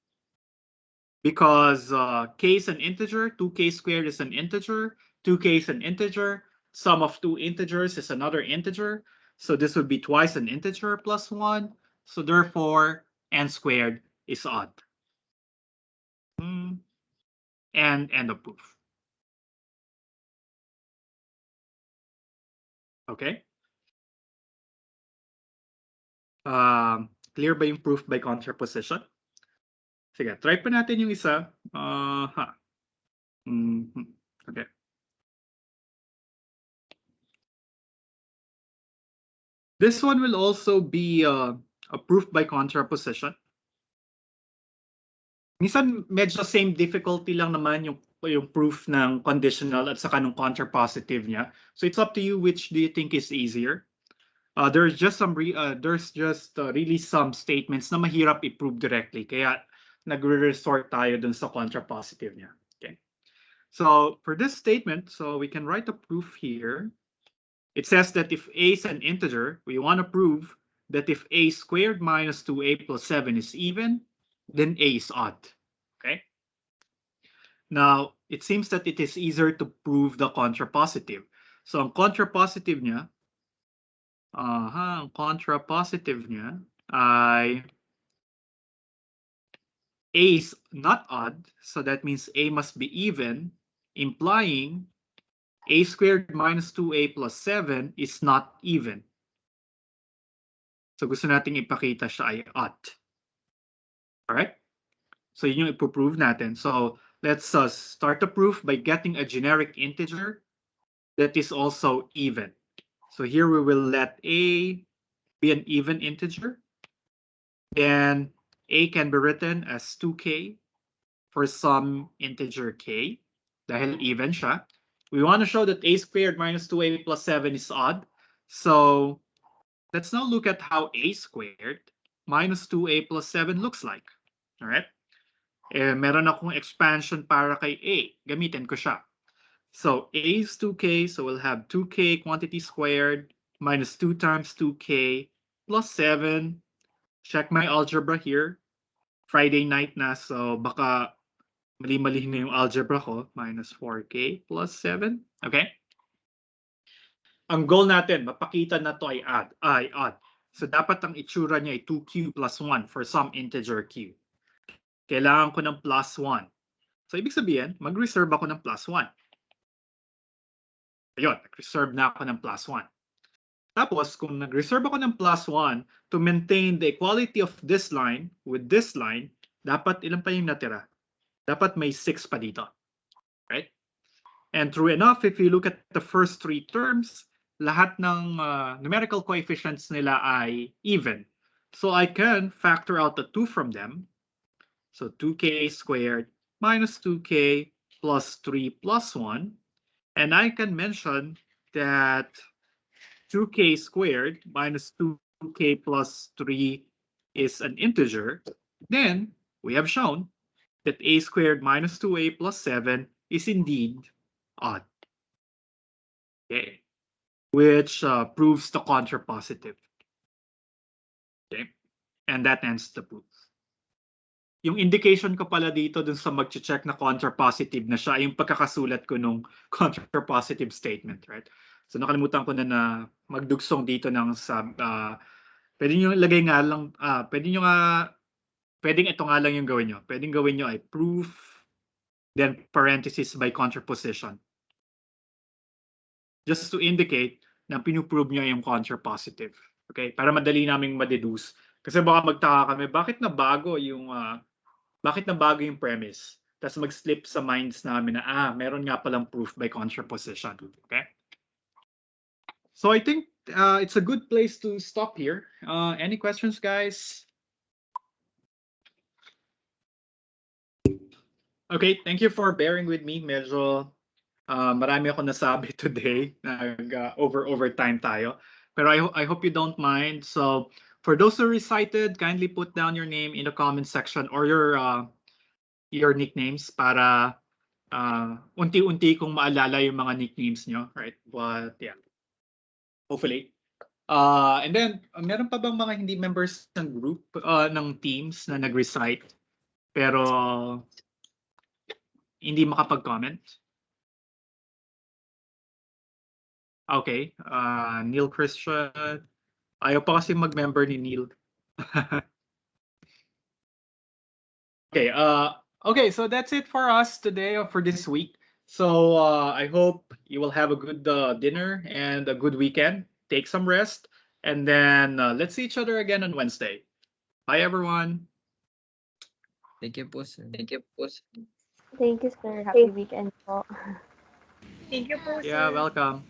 Because k is an integer, 2k squared is an integer, 2k is an integer, sum of two integers is another integer. So this would be twice an integer plus 1. So therefore, n squared is odd. And end of proof. Okay? Clear ba yung proof by contraposition? Sige, try pa natin yung isa. Okay. This one will also be a proof by contraposition. Minsan medyo same difficulty lang naman yung proof ng conditional at saka ng contrapositive niya. So it's up to you, which do you think is easier? There's just really some statements na mahirap i-prove directly, kaya nagre-resort tayo dun sa contrapositive niya. Okay. So for this statement, so we can write a proof here. It says that if a is an integer, we want to prove that if a squared minus 2a plus 7 is even, then A is odd. Okay? Now, it seems that it is easier to prove the contrapositive. So, ang contrapositive niya, ay A is not odd, so that means A must be even, implying A squared minus 2A plus 7 is not even. So gusto nating ipakita siya ay odd. Alright? So yun yung ipoprove natin. So let's start the proof by getting a generic integer that is also even. So here we will let A be an even integer. Then A can be written as 2K for some integer K. Dahil even siya. We want to show that A squared minus 2A plus 7 is odd. So let's now look at how A squared minus 2A plus 7 looks like. Alright? Meron akong expansion para kay A. Gamitin ko siya. So A is 2K, so we'll have 2K quantity squared minus 2 times 2K plus 7. Check my algebra here. Friday night na, so baka mali-mali na yung algebra ko. Minus 4K plus 7. Okay? Ang goal natin, mapakita na to ay odd. So dapat ang itsura niya ay 2Q plus 1 for some integer Q. Kailangan ko ng plus 1. So ibig sabihin, mag-reserve ako ng plus 1. Ayun, nag-reserve na ako ng plus 1. Tapos, kung nag-reserve ako ng plus 1, to maintain the equality of this line with this line, dapat ilan pa yung natira? Dapat may 6 pa dito. Right? And true enough, if you look at the first 3 terms, lahat ng numerical coefficients nila ay even. So I can factor out the 2 from them. So 2K squared minus 2K plus 3 plus 1. And I can mention that 2K squared minus 2K plus 3 is an integer. Then we have shown that A squared minus 2A plus 7 is indeed odd. Okay. Which proves the contrapositive. Okay. And that ends the proof. Yung indication ko pala dito dun sa mag-check na contrapositive na siya, yung pagkakasulat ko nung contrapositive statement, right? So nakalimutan ko na magdugsong dito ng pwede nyo ilagay nga lang, pwedeng ito nga lang yung gawin nyo. Pwedeng gawin nyo ay proof, then parenthesis by contraposition. Just to indicate na pinuprove nyo yung contrapositive. Okay? Para madali naming ma-deduce. Kasi baka magtaka kami, bakit nabago yung premise? Tapos mag-slip sa minds namin na, meron nga palang proof by contraposition. Okay? So I think it's a good place to stop here. Any questions, guys? Okay, thank you for bearing with me. Medyo marami ako nasabi today. Overtime tayo. Pero I hope you don't mind. So for those who recited, kindly put down your name in the comment section or your nicknames para unti-unti kong maalala yung mga nicknames nyo, right? But yeah, hopefully. And then, meron pa bang mga hindi members ng group, ng teams na nag-recite pero hindi makapag-comment? Okay, Neil Christian. Ayaw pa kasi mag-member ni Neil. Okay, so that's it for us today or for this week. So I hope you will have a good dinner and a good weekend. Take some rest, and then let's see each other again on Wednesday. Bye, everyone. Thank you po, sir. Thank you, sir. Happy weekend po. Thank you po, Yeah, sir. welcome.